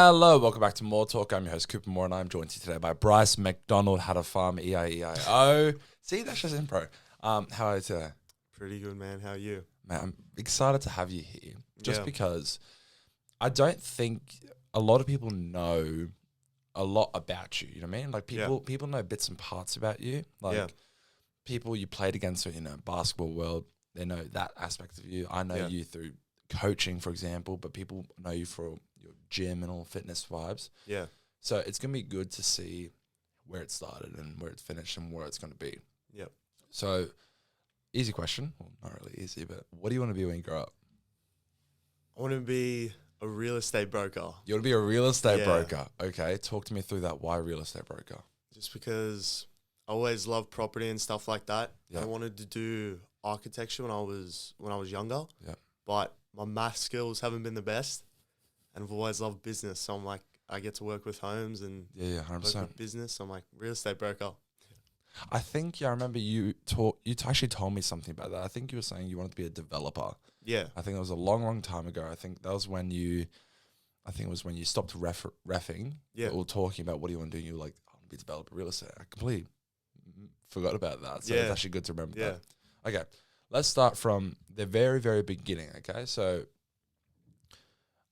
Hello, welcome back to More Talk. I'm your host, Cooper Moore, and I'm joined today by Bryce Mcdonald, How to Farm, E-I-E-I-O. See, that's just intro. How are you today? Pretty good, man. How are you? Man, I'm excited to have you here, just Yeah. because I don't think a lot of people know a lot about you, you know what I mean? Like, people know bits and parts about you. Like, people you played against, basketball world, they know that aspect of you. I know you through coaching, for example, but people know you for your gym and all fitness vibes. Yeah. So it's going to be good to see where it started and where it's finished and where it's going to be. Yep. So, easy question. Well, not really easy, but what do you want to be when you grow up? I want to be a real estate broker. You want to be a real estate broker. Okay, talk to me through that. Why real estate broker? Just because I always loved property and stuff like that. Yeah. I wanted to do architecture when I was younger. Yeah. But my math skills haven't been the best, and I've always loved business. So I'm like, I get to work with homes and 100%. work with business. So I'm like, real estate broker. I think, I remember you actually told me something about that. I think you were saying you wanted to be a developer. Yeah. I think that was a long, long time ago. I think that was when you stopped reffing. Yeah. Or talking about what do you want to do. You were like, I want to be a developer, real estate. I completely forgot about that. So it's actually good to remember that. Okay. Let's start from the very, very beginning, okay? So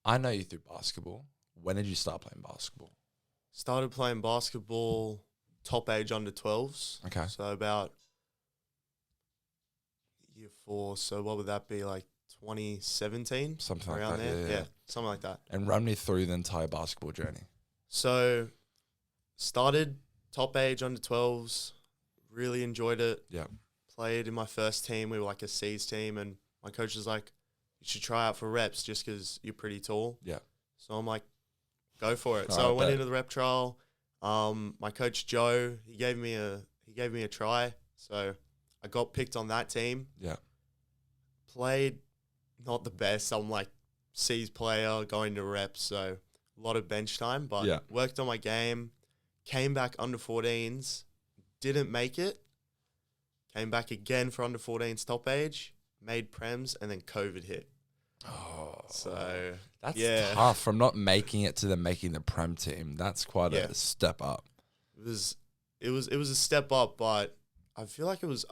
I know you through basketball. When did you start playing basketball? Started playing basketball top age under 12s. Okay. So about year 4. So what would that be, like 2017? Something like around that, there? yeah. Something like that. And run me through the entire basketball journey. So started top age under 12s, really enjoyed it. Yeah. Played in my first team. We were like a C's team, and my coach was like, you should try out for reps just because you're pretty tall. Yeah. So I'm like, go for it. All So right, I went into the rep trial. My coach Joe, he gave me a try. So I got picked on that team. Yeah. Played not the best. I'm like C's player going to reps, so a lot of bench time, but worked on my game. Came back under 14s, didn't make it. Came back again for under 14s top age, made prems, and then COVID hit. Oh, so that's tough. From not making it to then making the prem team, that's quite a step up. It was a step up, but I feel like it was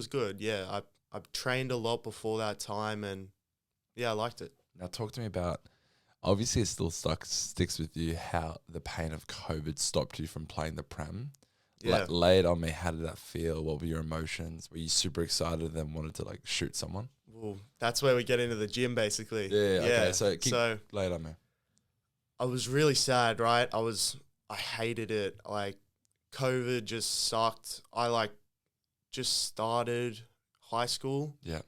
good. Yeah, I trained a lot before that time, and I liked it. Now talk to me about. Obviously, it still sticks with you how the pain of COVID stopped you from playing the prem. Yeah. Lay it on me. How did that feel? What were your emotions? Were you super excited and then wanted to like shoot someone? Well, that's where we get into the gym, basically. Yeah. Okay. So lay it on me. I was really sad, right? I hated it. Like, COVID just sucked. I just started high school. Yeah.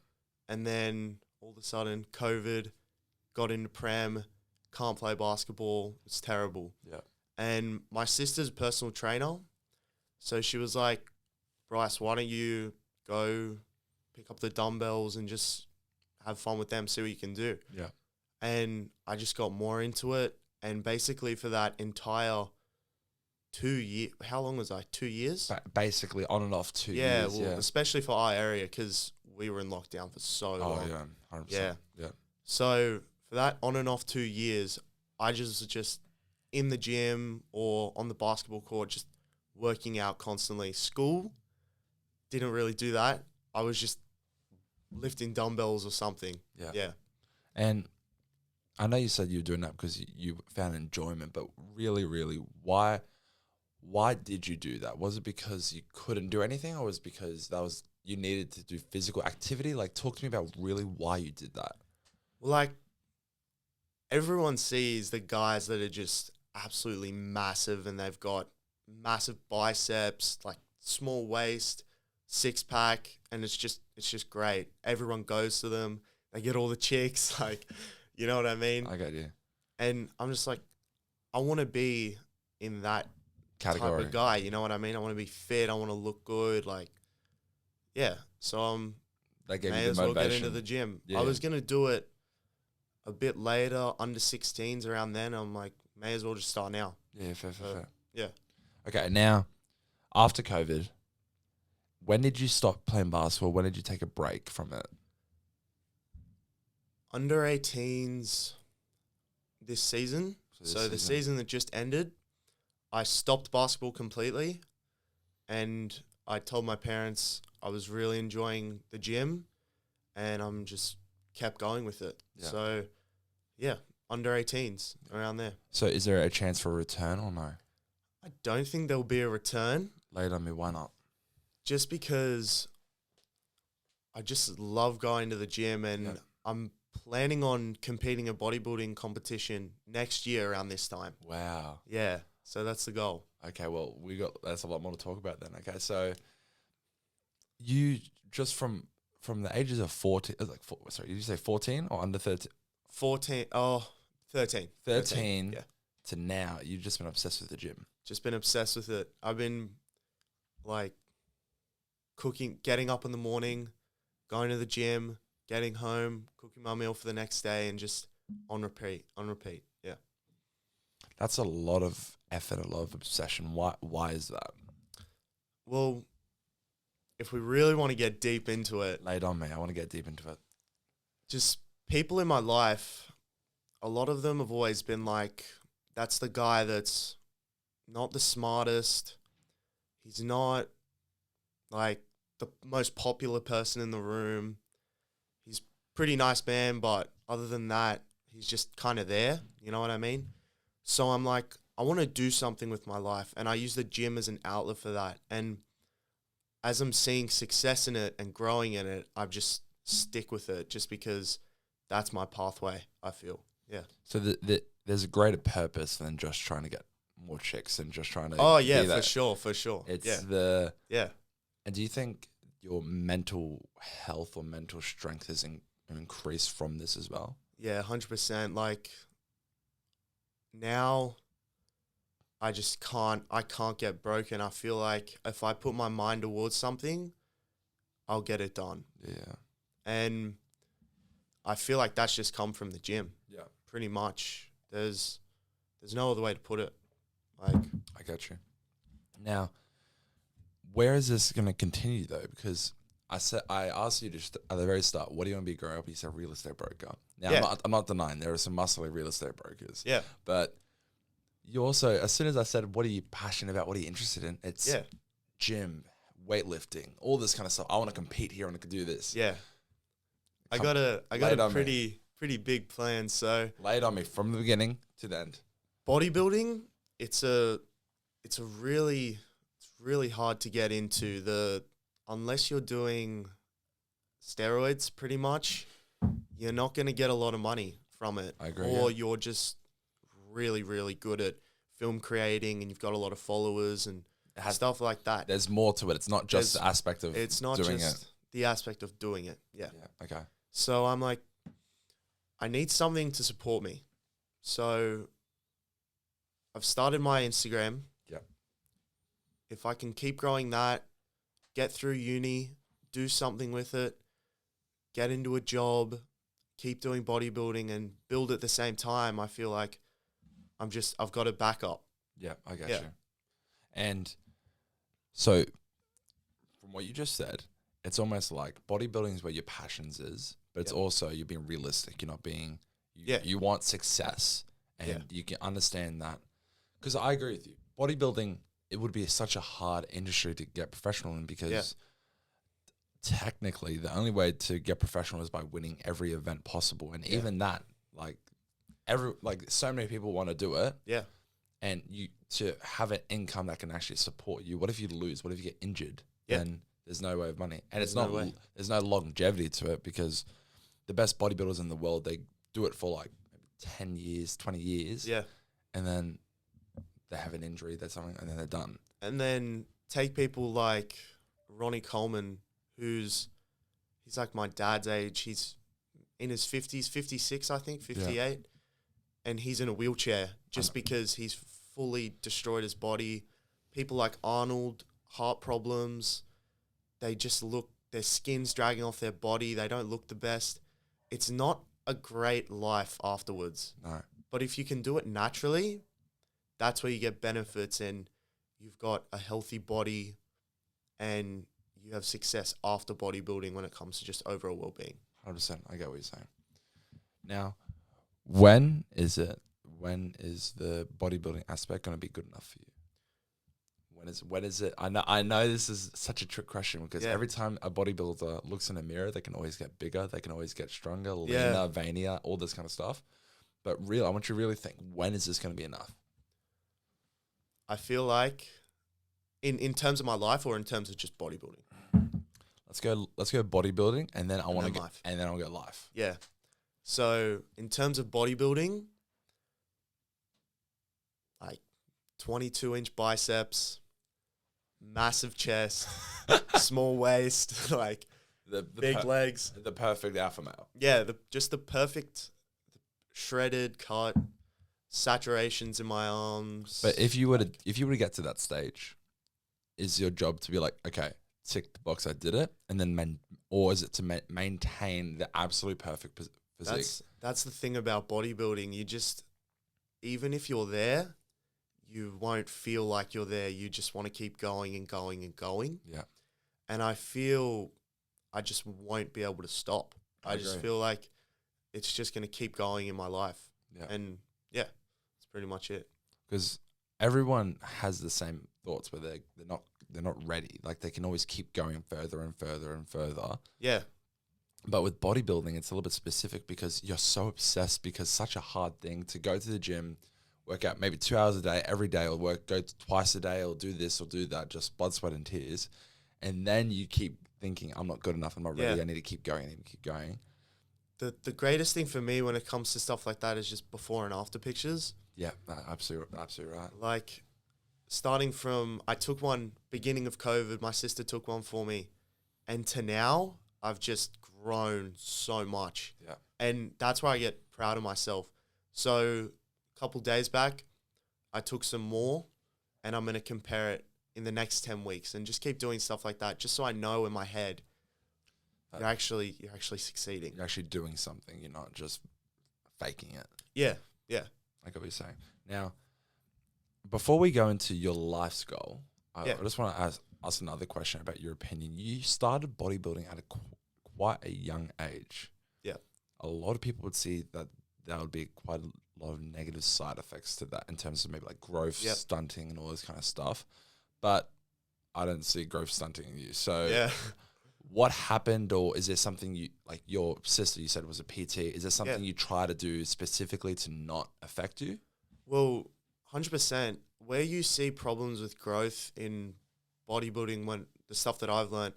And then all of a sudden, COVID, got into prem, can't play basketball. It's terrible. Yeah. And my sister's personal trainer. So she was like, Bryce, why don't you go pick up the dumbbells and just have fun with them, see what you can do. Yeah. And I just got more into it. And basically for that entire 2 years, how long was I? 2 years? Basically on and off 2 years. Well, especially for our area because we were in lockdown for so long. Oh, yeah. 100%. Yeah. So for that on and off 2 years, I just in the gym or on the basketball court, just working out constantly. School, didn't really do that. I was just lifting dumbbells or something. Yeah. And I know you said you were doing that because you found enjoyment, but really, really, why did you do that? Was it because you couldn't do anything, or was it because you needed to do physical activity? Like, talk to me about really why you did that. Well, like, everyone sees the guys that are just absolutely massive and they've got massive biceps, like small waist, 6-pack, and it's just great. Everyone goes to them. They get all the chicks, like, you know what I mean? I got you. And I'm just like, I want to be in that category type of guy, you know what I mean? I want to be fit. I want to look good, like, yeah. So that gave may you the as well motivation. get into the gym. Yeah. I was gonna do it a bit later, under 16s around then. I'm like, may as well just start now. Yeah, fair. Yeah. Okay, now, after COVID, when did you stop playing basketball? When did you take a break from it? Under 18s this season. So So the season that just ended, I stopped basketball completely, and I told my parents I was really enjoying the gym, and I'm just kept going with it. Yeah. So, yeah, under 18s, around there. So is there a chance for a return or no? I don't think there'll be a return. Lay it on me, why not? Just because I just love going to the gym, and I'm planning on competing in a bodybuilding competition next year around this time. Wow. Yeah, so that's the goal. Okay, well, that's a lot more to talk about then. Okay, so you just from the ages of 14, sorry, did you say 14 or under 13? 13. 13, yeah. To now, you've just been obsessed with the gym. Just been obsessed with it. I've been like cooking, getting up in the morning, going to the gym, getting home, cooking my meal for the next day, and just on repeat. Yeah. That's a lot of effort, a lot of obsession. Why is that? Well, if we really want to get deep into it. Lay it on me. I want to get deep into it. Just people in my life, a lot of them have always been like, that's the guy that's not the smartest. He's not like the most popular person in the room. He's pretty nice man, but other than that, he's just kind of there. You know what I mean? So I'm like, I want to do something with my life, and I use the gym as an outlet for that. And as I'm seeing success in it and growing in it, I just stick with it just because that's my pathway, I feel. Yeah. So there's a greater purpose than just trying to get more chicks and just trying to. Oh, yeah, for sure. It's Yeah. And do you think your mental health or mental strength has increased from this as well? Yeah, 100%. Like, now I can't get broken. I feel like if I put my mind towards something, I'll get it done. Yeah. And I feel like that's just come from the gym. Yeah. Pretty much. There's no other way to put it. Like, I got you. Now, where is this going to continue though? Because I asked you just at the very start, what do you want to be growing up? You said real estate broker. Now, I'm not denying there are some muscly real estate brokers. Yeah. But you also, as soon as I said, what are you passionate about? What are you interested in? It's gym, weightlifting, all this kind of stuff. I want to compete here and I could do this. Yeah. I got a pretty big plan. So lay it on me from the beginning to the end. Bodybuilding, it's really hard to get into. Unless you're doing steroids, pretty much, you're not going to get a lot of money from it. I agree. Or you're just really, really good at film creating and you've got a lot of followers and stuff like that. There's more to it. It's not just the aspect of it's not doing just it. The aspect of doing it. Yeah. Okay. So I'm like, I need something to support me. So I've started my Instagram. Yeah. If I can keep growing that, get through uni, do something with it, get into a job, keep doing bodybuilding and build at the same time, I feel like I've got a backup. Yeah, I get you. And so from what you just said, it's almost like bodybuilding is where your passions is, but it's also you're being realistic. You're not being, you want success and you can understand that. Because I agree with you. Bodybuilding, it would be such a hard industry to get professional in because technically the only way to get professional is by winning every event possible. And even that, so many people want to do it. Yeah. And to have an income that can actually support you. What if you lose? What if you get injured? Yeah. Then there's no way of money. And there's no longevity to it because the best bodybuilders in the world, they do it for like maybe 10 years, 20 years. Yeah. And then they have an injury, that's something, and then they're done. And then take people like Ronnie Coleman, he's like my dad's age. He's in his 50s, 56, I think, 58. Yeah. And he's in a wheelchair just because he's fully destroyed his body. People like Arnold, heart problems. They just their skin's dragging off their body. They don't look the best. It's not a great life afterwards. No. But if you can do it naturally, that's where you get benefits and you've got a healthy body and you have success after bodybuilding when it comes to just overall well-being. 100%. I get what you're saying. Now, when when is the bodybuilding aspect going to be good enough for you? When is it? I know this is such a trick question because every time a bodybuilder looks in a mirror, they can always get bigger, they can always get stronger, leaner, veinier, all this kind of stuff. But I want you to really think, when is this going to be enough? I feel like in terms of my life or in terms of just bodybuilding. Let's go bodybuilding, and then I'll go life. Yeah. So in terms of bodybuilding, like 22-inch biceps, massive chest, small waist, like the big legs. The perfect alpha male. Yeah, just the perfect shredded cut, saturations in my arms. But if you were to get to that stage, is your job to be like, okay, tick the box, I did it, and then or is it to maintain the absolute perfect physique? That's the thing about bodybuilding. You just, even if you're there, you won't feel like you're there. You just want to keep going and going and going. Yeah. And I feel I just won't be able to stop. I just feel like it's just going to keep going in my life. Yeah. And yeah, that's pretty much it. Because everyone has the same thoughts where they're not ready. Like they can always keep going further and further and further. Yeah. But with bodybuilding, it's a little bit specific because you're so obsessed, because such a hard thing to go to the gym, work out maybe 2 hours a day, every day, or go twice a day, or do this or do that, just blood, sweat, and tears. And then you keep thinking, I'm not good enough, I'm not ready, I need to keep going, The greatest thing for me when it comes to stuff like that is just before and after pictures. Yeah, absolutely right. Like starting from, I took one beginning of COVID, my sister took one for me, and to now, I've just grown so much. Yeah. And that's where I get proud of myself. So a couple days back, I took some more, and I'm going to compare it in the next 10 weeks and just keep doing stuff like that, just so I know in my head you're actually succeeding. You're actually doing something. You're not just faking it. Yeah. Like what you're saying. Now, before we go into your life's goal, I just want to ask another question about your opinion. You started bodybuilding at quite a young age. Yeah. A lot of people would see that there would be quite a lot of negative side effects to that in terms of maybe like growth stunting and all this kind of stuff. But I don't see growth stunting in you. So what happened, or is there something you, like your sister you said was a PT, is there something you try to do specifically to not affect you? Well, 100%. Where you see problems with growth in bodybuilding, when the stuff that I've learned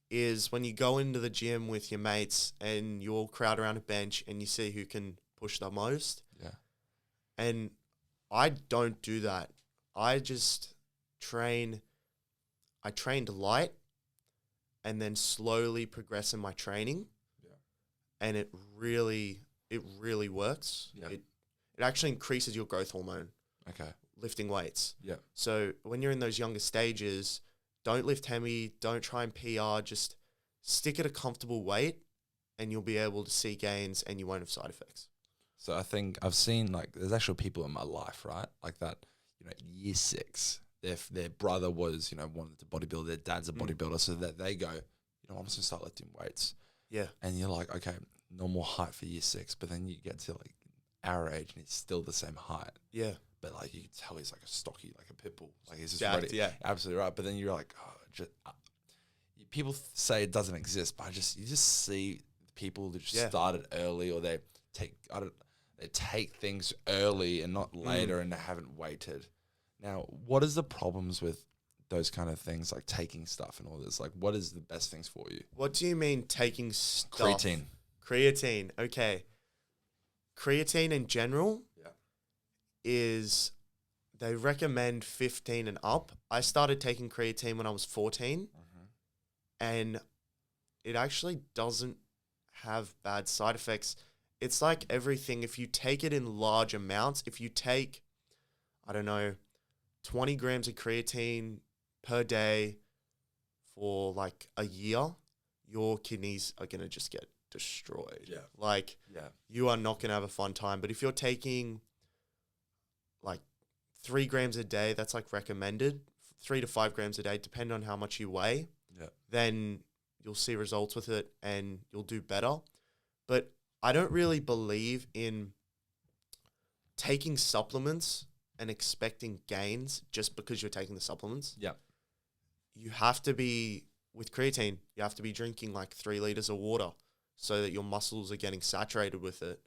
is when you go into the gym with your mates and you all crowd around a bench and you see who can push the most. Yeah. And I don't do that. I just trained light and then slowly progress in my training. Yeah. And it really works. Yeah. It actually increases your growth hormone. Okay. Lifting weights. Yeah. So when you're in those younger stages, don't lift heavy, don't try and PR, just stick at a comfortable weight and you'll be able to see gains and you won't have side effects. So I think I've seen, like, there's actual people in my life, right? Like that, year 6, their brother was, wanted to bodybuild, their dad's a bodybuilder, so that they go, I'm just gonna start lifting weights. Yeah. And you're like, okay, normal height for year 6, but then you get to like our age and he's still the same height. Yeah. But like you can tell he's like a stocky, like a pit bull. Like he's just jacked, ready. Yeah. Absolutely right. But then you're like, people say it doesn't exist, but you just see people that just started early, or they take things early and not later, and they haven't waited. Now, what is the problems with those kind of things, like taking stuff and all this? Like, what is the best things for you? What do you mean taking stuff? Creatine. Okay. Creatine in general is, they recommend 15 and up. I started taking creatine when I was 14, and it actually doesn't have bad side effects. It's like everything. If you take it in large amounts, if you take, 20 grams of creatine per day for like a year, your kidneys are going to just get destroyed. Yeah. You are not going to have a fun time. But if you're taking like 3 grams a day, that's like recommended, 3 to 5 grams a day, depending on how much you weigh, then you'll see results with it and you'll do better. But I don't really believe in taking supplements and expecting gains just because you're taking the supplements. Yeah. You have to be, with creatine, you have to be drinking like 3 liters of water so that your muscles are getting saturated with it.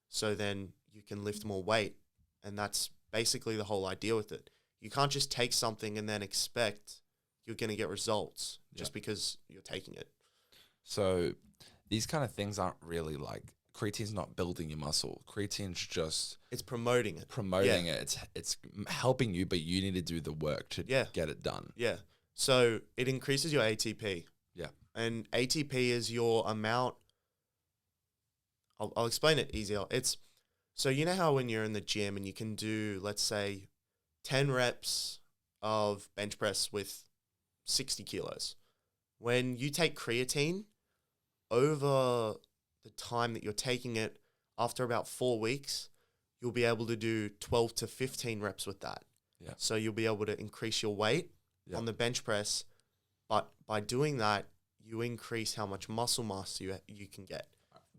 So then you can lift more weight. And that's basically the whole idea with it. You can't just take something and then expect you're going to get results just because you're taking it. So these kind of things aren't really like, creatine's not building your muscle. Creatine's just... It's promoting it. Promoting it. It's helping you, but you need to do the work to get it done. Yeah. So it increases your ATP. Yeah. And ATP is your amount... I'll explain it easier. It's... So you know how when you're in the gym and you can do, let's say, 10 reps of bench press with 60 kilos. When you take creatine, over the time that you're taking it, after about 4 weeks, you'll be able to do 12 to 15 reps with that. Yeah. So you'll be able to increase your weight on the bench press, but by doing that, you increase how much muscle mass you can get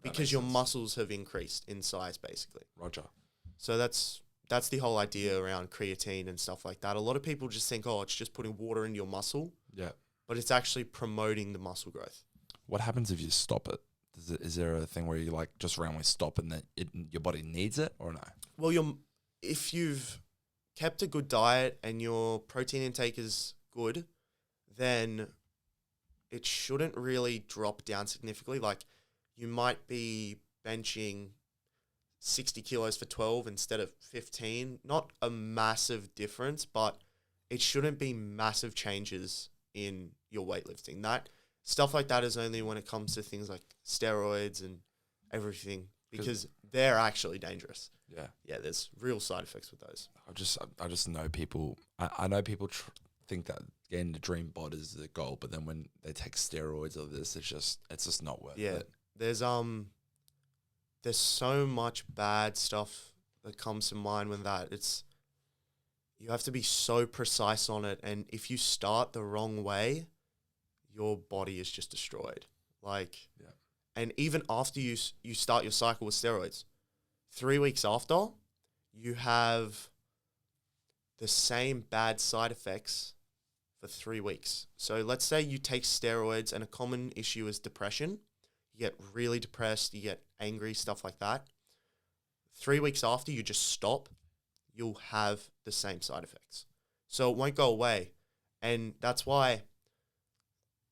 because your muscles have increased in size, basically. Roger. So that's the whole idea around creatine and stuff like that. A lot of people just think, oh, it's just putting water into your muscle. Yeah. But it's actually promoting the muscle growth. What happens if you stop it? Is there a thing where you like just randomly stop and then your body needs it or no? Well, if you've kept a good diet and your protein intake is good, then it shouldn't really drop down significantly. Like you might be benching 60 kilos for 12 instead of 15. Not a massive difference, but it shouldn't be massive changes in your weightlifting. That stuff like that is only when it comes to things like steroids and everything, because they're actually dangerous. Yeah. Yeah, there's real side effects with those. I just know people. I know people think that getting the dream bod is the goal, but then when they take steroids or this, it's just not worth it. There's so much bad stuff that comes to mind with that. You have to be so precise on it, and if you start the wrong way, your body is just destroyed. And even after you start your cycle with steroids, 3 weeks after, you have the same bad side effects for 3 weeks. So let's say you take steroids, and a common issue is depression. You get really depressed, you get angry, stuff like that. 3 weeks after you just stop, you'll have the same side effects. So it won't go away. And that's why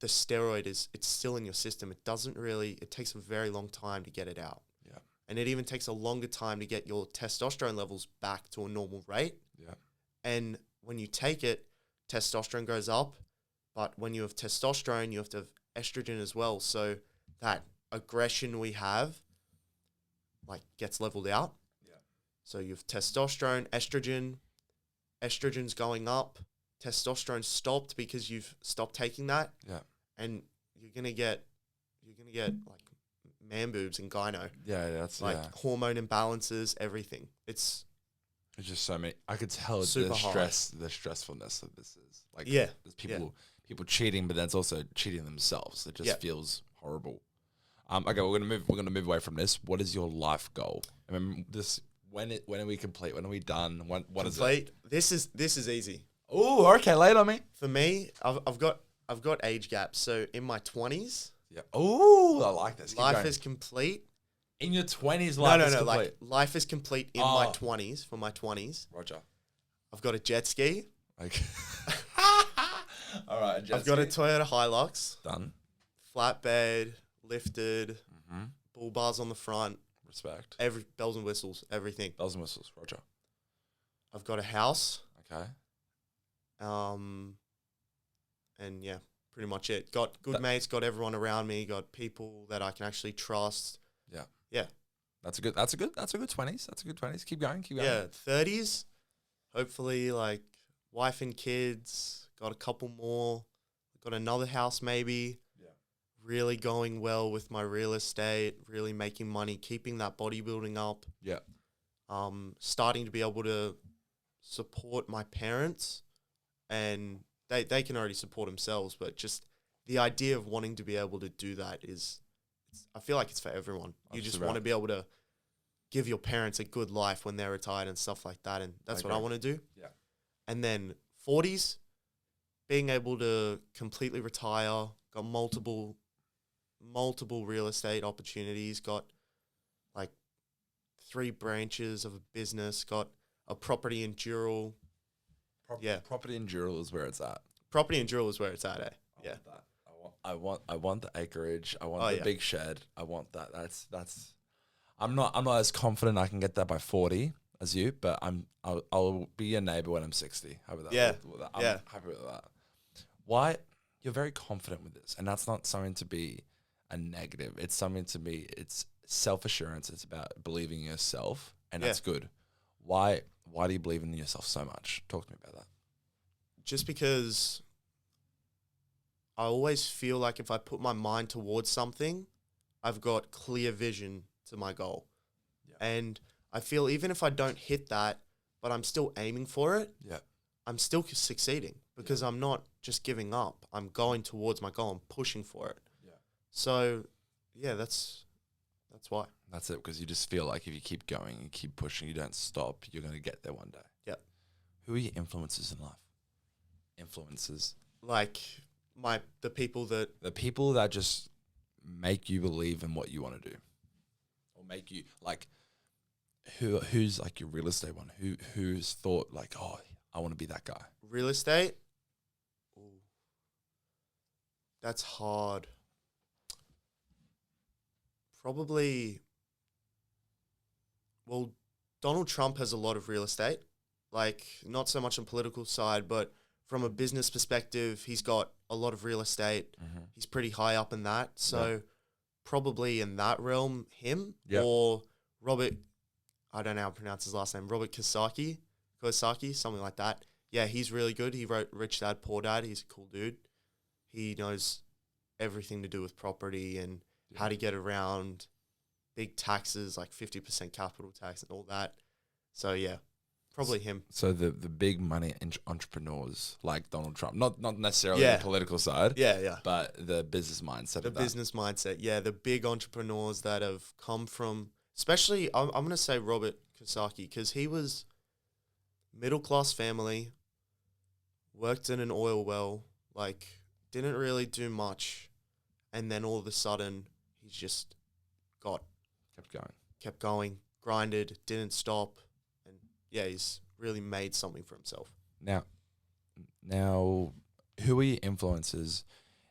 the steroid it's still in your system. It takes a very long time to get it out. Yeah. And it even takes a longer time to get your testosterone levels back to a normal rate. Yeah. And when you take it, testosterone goes up. But when you have testosterone, you have to have estrogen as well. So that aggression we have gets leveled out. Yeah. So you have testosterone, estrogen's going up, testosterone stopped because you've stopped taking that. Yeah. And you're gonna get like man boobs and gyno. Yeah, that's hormone imbalances, everything. It's just so many. I could tell the stressfulness of this is there's people cheating, but then it's also cheating themselves. It just feels horrible. Okay, we're gonna move away from this. What is your life goal? I mean, this when are we complete? When are we done? What is it? This is easy. Oh, okay, lay it on me. For me, I've got age gaps. So in my 20s. Yeah. Oh, I like this. Life is complete. In your 20s, life is complete. Like life is complete in my 20s. For my 20s. Roger. I've got a jet ski. Okay. All right. I've got a Toyota Hilux. Done. Flatbed, lifted, bull bars on the front. Respect. Bells and whistles, everything. Bells and whistles. Roger. I've got a house. Okay. And yeah, pretty much it. Got good mates, got everyone around me, got people that I can actually trust. Yeah. Yeah. That's a good 20s. That's a good 20s. Keep going. Yeah, 30s. Hopefully wife and kids, got a couple more, got another house maybe. Yeah. Really going well with my real estate, really making money, keeping that bodybuilding up. Yeah. Starting to be able to support my parents, and they can already support themselves, but just the idea of wanting to be able to do that I feel like it's for everyone. You just want to be able to give your parents a good life when they're retired and stuff like that. And that's what I want to do. Yeah. And then 40s, being able to completely retire, got multiple real estate opportunities, got like 3 branches of a business, got a property in Dural. Property in Dural is where it's at. Property in Dural is where it's at, eh? I want the acreage. I want the big shed. I want that. That's. I'm not as confident I can get that by 40 as you, but I'll be your neighbor when I'm 60. How about that? Yeah. I'm happy with that. Why? You're very confident with this, and that's not something to be a negative. It's something to be. It's self-assurance. It's about believing in yourself, and that's good. Why do you believe in yourself so much? Talk to me about that. Just because I always feel like if I put my mind towards something, I've got clear vision to my goal. Yeah. And I feel even if I don't hit that, but I'm still aiming for it, I'm still succeeding because I'm not just giving up. I'm going towards my goal. I'm pushing for it. Yeah. So, that's why. That's it, because you just feel like if you keep going and keep pushing, you don't stop, you're going to get there one day. Yep. Who are your influences in life? Influences? Like the people that just make you believe in what you want to do. Or make you, like, who's like your real estate one? Who's thought like, oh, I want to be that guy? Real estate? Ooh. That's hard. Probably, well, Donald Trump has a lot of real estate. Like, not so much on political side, but from a business perspective, he's got a lot of real estate. Mm-hmm. He's pretty high up in that. So probably in that realm, him or Robert, I don't know how to pronounce his last name, Robert Kiyosaki, something like that. Yeah, he's really good. He wrote Rich Dad, Poor Dad. He's a cool dude. He knows everything to do with property and how to get around big taxes, like 50% capital tax and all that. So, probably him. So the big money entrepreneurs like Donald Trump, not necessarily the political side, but the business mindset. The business mindset, the big entrepreneurs that have come from, especially I'm going to say Robert Kiyosaki, because he was middle class family, worked in an oil well, like didn't really do much, and then all of a sudden he's just kept going, grinded, didn't stop. He's really made something for himself. Now, who are your influences?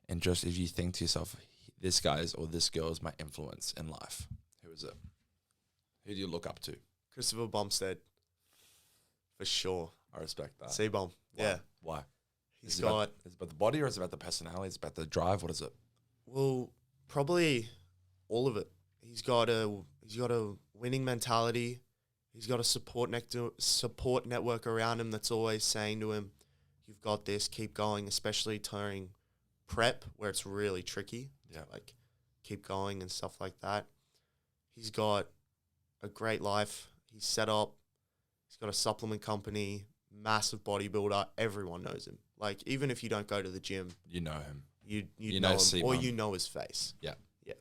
And just if you think to yourself, this guy's or this girl is my influence in life, who is it? Who do you look up to? Christopher Bumstead, for sure. I respect that. C-Bum, Why? Is it about the body, or is it about the personality? Is it about the drive? What is it? Well, probably all of it. He's got a winning mentality. He's got a support network around him that's always saying to him, you've got this, keep going, especially during prep where it's really tricky. Yeah. Like, keep going and stuff like that. He's got a great life. He's set up. He's got a supplement company, massive bodybuilder. Everyone knows him. Like, even if you don't go to the gym. You know him. You know him, or you know his face. Yeah. Yeah.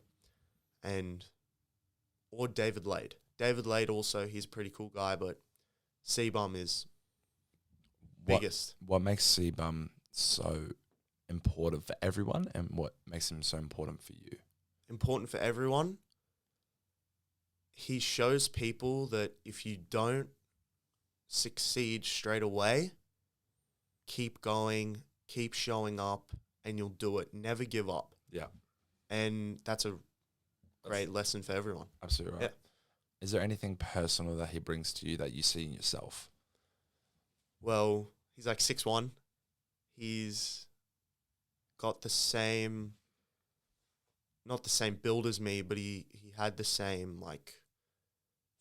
Or David Lade. David Lade also, he's a pretty cool guy, but C-Bum is biggest. What makes C-Bum so important for everyone, and what makes him so important for you? Important for everyone? He shows people that if you don't succeed straight away, keep going, keep showing up, and you'll do it. Never give up. Yeah. And that's a great lesson for everyone. Absolutely right. Yeah. Is there anything personal that he brings to you that you see in yourself? Well, he's like 6'1". He's got the same, not the same build as me, but he had the same like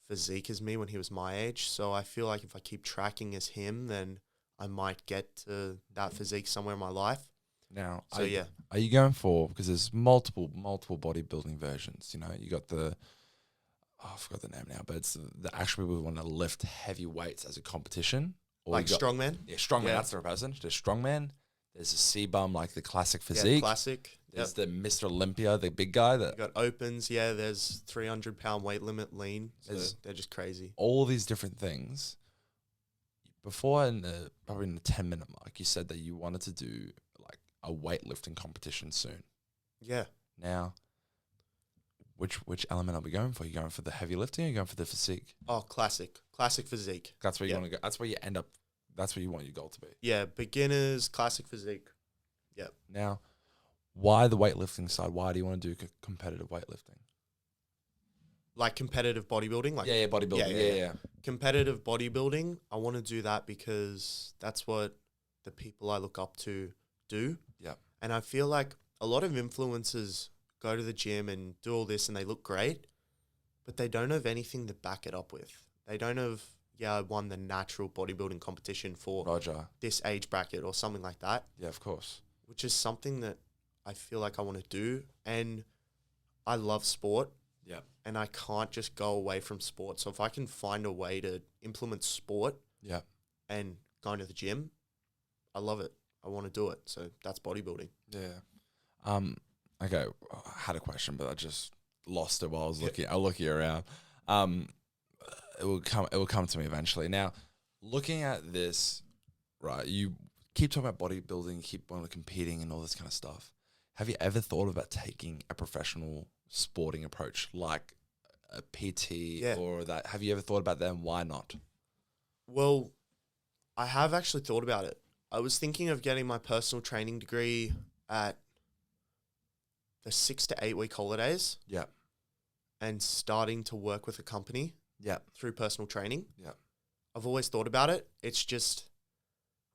physique as me when he was my age. So I feel like if I keep tracking as him, then I might get to that physique somewhere in my life. Now, are you going for, because there's multiple bodybuilding versions, you know, you got I forgot the name now, but it's the actual people who want to lift heavy weights as a competition. Or like strongman? Yeah, strongman, that's the person. There's strongman. There's a C-Bum, like the classic physique. Yeah, classic. There's the Mr. Olympia, the big guy. You got opens, there's 300-pound weight limit lean. So they're just crazy. All these different things. Before, probably in the 10-minute mark, you said that you wanted to do like a weightlifting competition soon. Yeah. Now, which element are we going for? Are you going for the heavy lifting or are you going for the physique? Oh, classic physique. That's where you want to go. That's where you end up. That's where you want your goal to be. Yeah, beginners, classic physique. Yeah. Now, why the weightlifting side? Why do you want to do competitive weightlifting? Like competitive bodybuilding? Like bodybuilding. Yeah. Competitive bodybuilding, I want to do that because that's what the people I look up to do. Yeah. And I feel like a lot of influencers go to the gym and do all this and they look great, but they don't have anything to back it up with. They don't have, I won the natural bodybuilding competition for this age bracket or something like that. Yeah, of course. Which is something that I feel like I want to do. And I love sport. Yeah. And I can't just go away from sport. So if I can find a way to implement sport and going to the gym, I love it. I want to do it. So that's bodybuilding. Yeah. Okay, I had a question, but I just lost it while I was looking around. It will come to me eventually. Now, looking at this, right, you keep talking about bodybuilding, you keep on competing and all this kind of stuff. Have you ever thought about taking a professional sporting approach like a PT or that? Have you ever thought about that and why not? Well, I have actually thought about it. I was thinking of getting my personal training degree at the 6 to 8 week holidays. Yeah. And starting to work with a company. Yeah. Through personal training. Yeah. I've always thought about it. It's just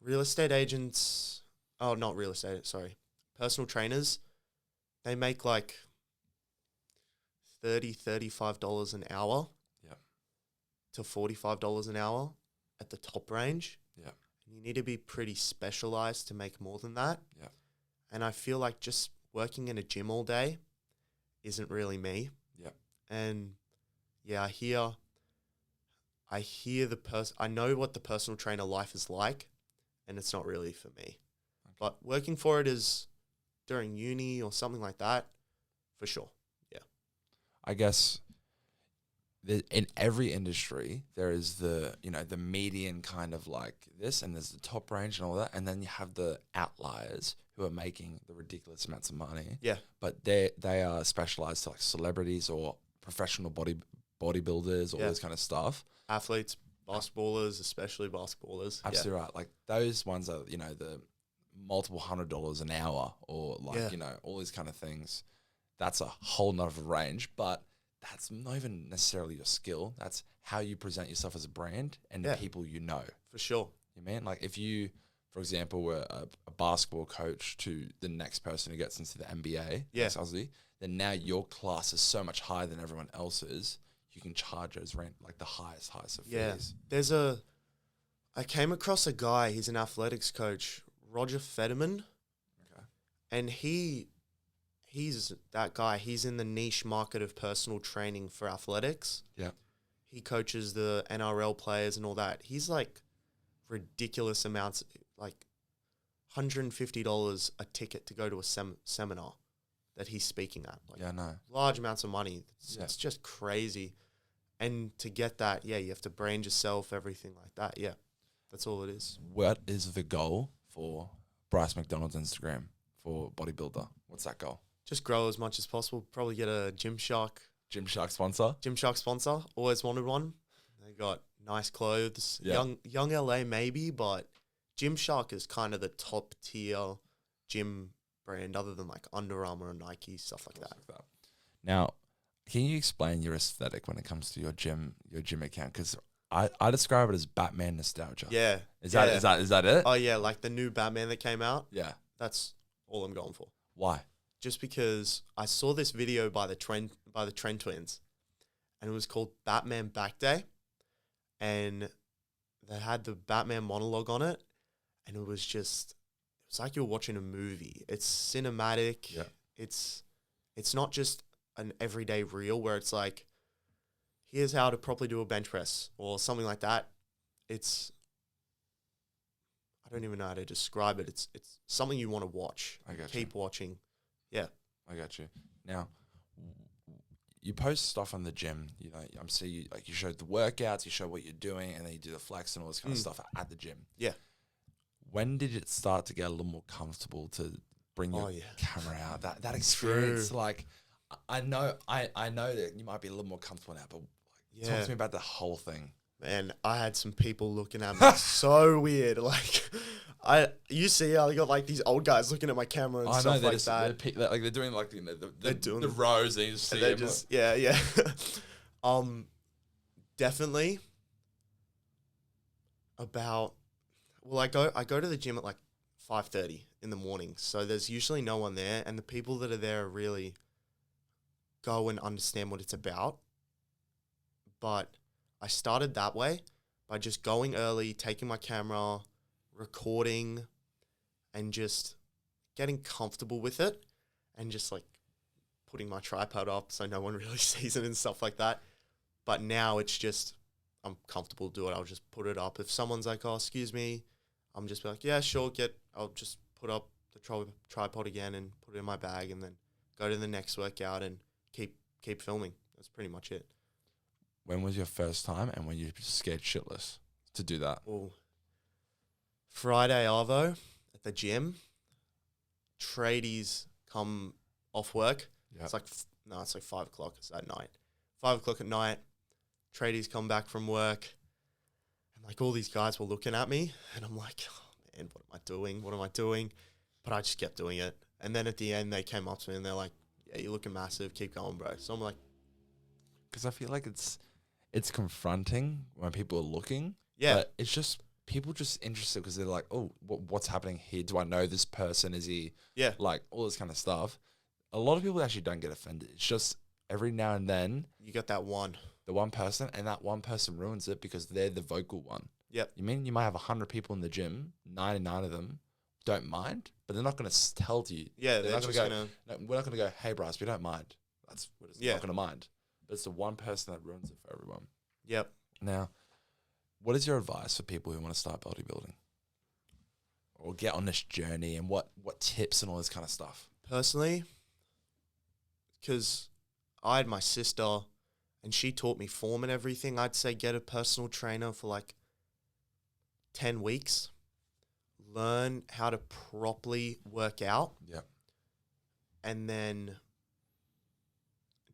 real estate agents. Oh, not real estate. Sorry. Personal trainers. They make like $35 an hour. Yeah. To $45 an hour at the top range. Yeah. And you need to be pretty specialized to make more than that. Yeah. And I feel like just working in a gym all day isn't really me. Yeah. And I hear I know what the personal trainer life is like, and it's not really for me. Okay. But working for it is during uni or something like that, for sure. Yeah. I guess in every industry, there is the median kind of like this, and there's the top range and all that, and then you have the outliers who are making the ridiculous amounts of money. Yeah. But they are specialized to like celebrities or professional bodybuilders, all this kind of stuff. Athletes, basketballers, especially basketballers. Absolutely right. Like those ones are, the multiple $100 an hour or like, all these kind of things. That's a whole nother range, but that's not even necessarily your skill. That's how you present yourself as a brand and the people you know. For sure. You mean? Like if you, for example, were a basketball coach to the next person who gets into the NBA, Aussie, then now your class is so much higher than everyone else's. You can charge those rent like the highest of fees. I came across a guy, he's an athletics coach, Roger Fetterman. Okay. And he's that guy. He's in the niche market of personal training for athletics. Yeah. He coaches the NRL players and all that. He's like ridiculous amounts, like $150 a ticket to go to a seminar that he's speaking at. Like large amounts of money. It's just crazy. And to get that, you have to brand yourself, everything like that. Yeah, that's all it is. What is the goal for Bryce Mcdonald's Instagram for Bodybuilder? What's that goal? Just grow as much as possible. Probably get a Gymshark sponsor. Always wanted one. They got nice clothes. Yeah. Young LA maybe, but Gymshark is kind of the top tier gym brand other than like Under Armour and Nike, stuff like that. Now, can you explain your aesthetic when it comes to your gym account? Because I describe it as Batman nostalgia. Yeah. Is that it? Oh yeah, like the new Batman that came out. Yeah. That's all I'm going for. Why? Just because I saw this video by the Trend Twins, and it was called Batman Back Day, and they had the Batman monologue on it, and it was like you were watching a movie. It's cinematic. Yeah. It's not just an everyday reel where it's like, here's how to properly do a bench press or something like that. I don't even know how to describe it. It's something you want to watch. I gotcha. Keep watching. Yeah. I got you. Now, you post stuff on the gym. You know, I'm seeing you, like you show the workouts, you show what you're doing, and then you do the flex and all this kind of stuff at the gym. Yeah. When did it start to get a little more comfortable to bring your camera out? That experience, like, I know that you might be a little more comfortable now, but talk to me about the whole thing. Man, I had some people looking at me so weird. Like, you see how I got like these old guys looking at my camera and stuff like that. They're doing like the rows and you just see them. Yeah. Definitely about. Well, I go to the gym at like 5:30 in the morning, so there's usually no one there, and the people that are there really go and understand what it's about. But I started that way by just going early, taking my camera, recording, and just getting comfortable with it, and just like putting my tripod up so no one really sees it and stuff like that. But now it's just, I'm comfortable to do it. I'll just put it up. If someone's like, oh, excuse me, I'm just like, yeah, sure, I'll just put up the tripod again and put it in my bag and then go to the next workout and keep filming. That's pretty much it. When was your first time and when you were scared shitless to do that? Oh, Friday arvo at the gym. Tradies come off work. Yep. It's like 5 o'clock. It's at night. 5 o'clock at night. Tradies come back from work. And like all these guys were looking at me. And I'm like, oh man, what am I doing? But I just kept doing it. And then at the end, they came up to me and they're like, yeah, you're looking massive. Keep going, bro. So I'm like. Because I feel like it's confronting when people are looking. Yeah. But it's just people just interested because they're like, oh, what's happening here? Do I know this person? Is he? Yeah. Like all this kind of stuff. A lot of people actually don't get offended. It's just every now and then. You got that one. The one person, and that one person ruins it because they're the vocal one. Yep. You mean you might have 100 people in the gym, 99 of them don't mind, but they're not going to tell you. Yeah, they're not going to go, no, we're not going to go, hey, Bryce, we don't mind. We're not going to mind. But it's the one person that ruins it for everyone. Yep. Now, what is your advice for people who want to start bodybuilding or get on this journey, and what tips and all this kind of stuff? Personally, because I had my sister and she taught me form and everything, I'd say get a personal trainer for like 10 weeks. Learn how to properly work out. Yep. And then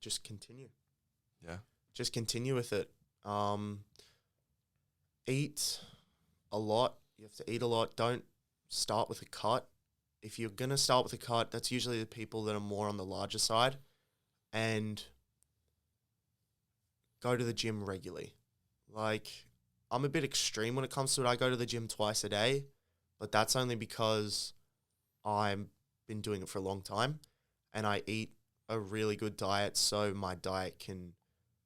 just continue. Yeah. Just continue with it. Eat a lot. You have to eat a lot. Don't start with a cut. If you're going to start with a cut, that's usually the people that are more on the larger side. And go to the gym regularly. Like, I'm a bit extreme when it comes to it. I go to the gym twice a day, but that's only because I've been doing it for a long time and I eat a really good diet, so my diet can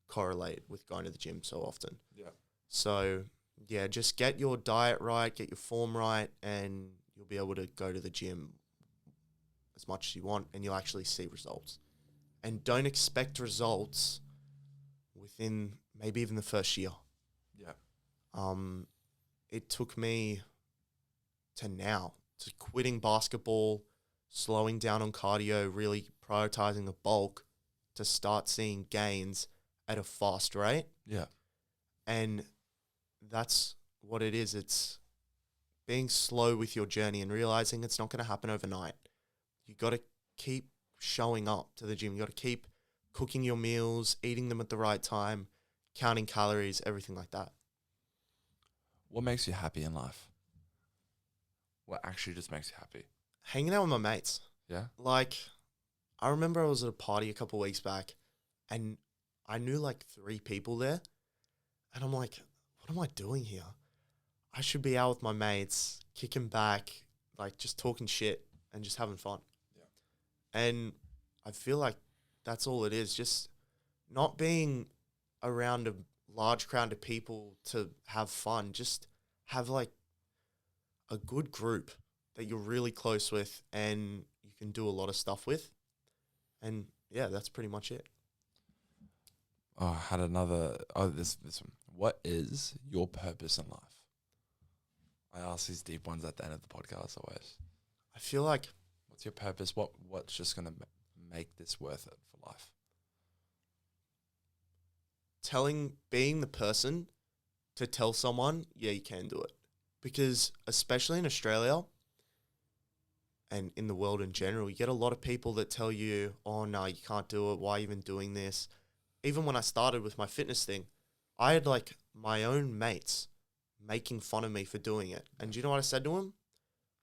correlate with going to the gym so often. Yeah. So, yeah, just get your diet right, get your form right, and you'll be able to go to the gym as much as you want and you'll actually see results. And don't expect results within maybe even the first year. Yeah. It took me to quitting basketball, slowing down on cardio, really prioritizing the bulk to start seeing gains at a fast rate. Yeah. And that's what it is. It's being slow with your journey and realizing it's not going to happen overnight. You got to keep showing up to the gym. You got to keep cooking your meals, eating them at the right time, counting calories, everything like that. What makes you happy in life? What actually just makes you happy? Hanging out with my mates. Yeah? Like, I remember I was at a party a couple of weeks back and I knew like 3 people there. And I'm like, what am I doing here? I should be out with my mates, kicking back, like just talking shit and just having fun. Yeah. And I feel like that's all it is. Just not being around a large crowd of people to have fun. Just have like a good group that you're really close with and you can do a lot of stuff with. And yeah, that's pretty much it. Oh, I had this one. What is your purpose in life? I ask these deep ones at the end of the podcast always. I feel like What's your purpose? What's just going to make this worth it for life? Being the person to tell someone, yeah, you can do it. Because especially in Australia and in the world in general, you get a lot of people that tell you, oh, no, you can't do it. Why even doing this? Even when I started with my fitness thing, I had like my own mates making fun of me for doing it. And do you know what I said to them?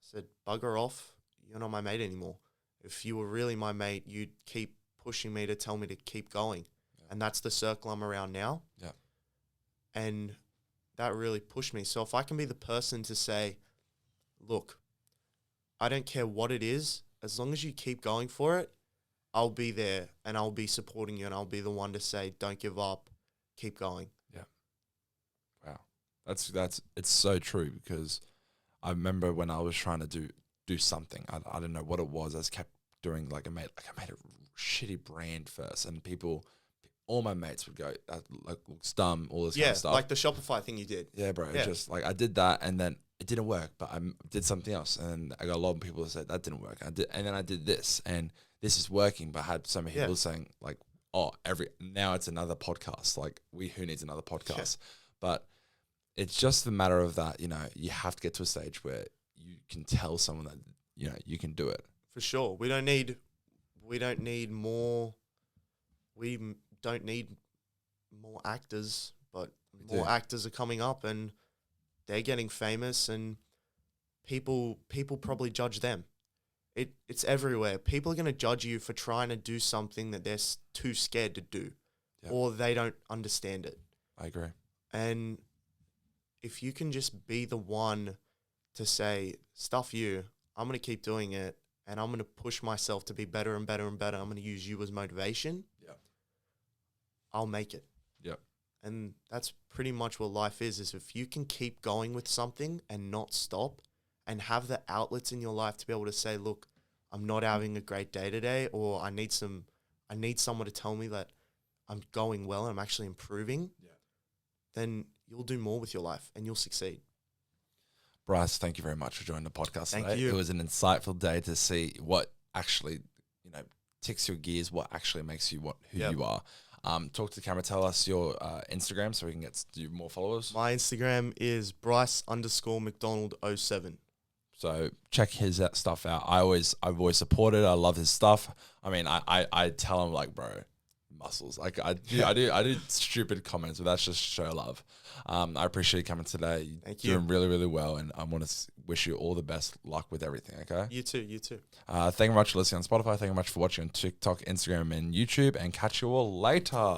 I said, bugger off. You're not my mate anymore. If you were really my mate, you'd keep pushing me to tell me to keep going. Yeah. And that's the circle I'm around now. Yeah. And that really pushed me. So if I can be the person to say, look, I don't care what it is, as long as you keep going for it, I'll be there and I'll be supporting you and I'll be the one to say, don't give up, keep going. Yeah. Wow. That's it's so true, because I remember when I was trying to do something, I don't know what it was. I just kept doing I made a shitty brand first, and all my mates would go, that looks dumb, all this kind of stuff. Yeah, like the Shopify thing you did. Yeah, bro. Yeah. Just I did that, and then it didn't work, but I did something else, and I got a lot of people that said that didn't work. And then I did this, and this is working, but I had so many people saying now it's another podcast. Who needs another podcast? Yeah. But it's just the matter of that, you have to get to a stage where you can tell someone that, you can do it. For sure. We don't need more. We don't need more actors, but more actors are coming up and they're getting famous, and people probably judge them. It's everywhere. People are going to judge you for trying to do something that they're too scared to do, or they don't understand it. I agree. And if you can just be the one to say, stuff you, I'm going to keep doing it, and I'm going to push myself to be better and better and better. I'm going to use you as motivation. Yeah. I'll make it. Yeah. And that's pretty much what life is if you can keep going with something and not stop and have the outlets in your life to be able to say, look, I'm not having a great day today, or I need someone to tell me that I'm going well and I'm actually improving, then you'll do more with your life and you'll succeed. Bryce, thank you very much for joining the podcast today. Thank you. It was an insightful day to see what actually, ticks your gears, what actually makes you who you are. Talk to the camera, tell us your Instagram so we can get you more followers. My Instagram is Bryce_McDonald07. So check his stuff out. I've always supported. I love his stuff. I mean, I tell him bro, muscles. I do stupid comments, but that's just show love. I appreciate you coming today. Thank you. Doing really, really well, and I want to wish you all the best luck with everything. Okay. You too. Thank you very much for listening on Spotify. Thank you very much for watching on TikTok, Instagram, and YouTube. And catch you all later.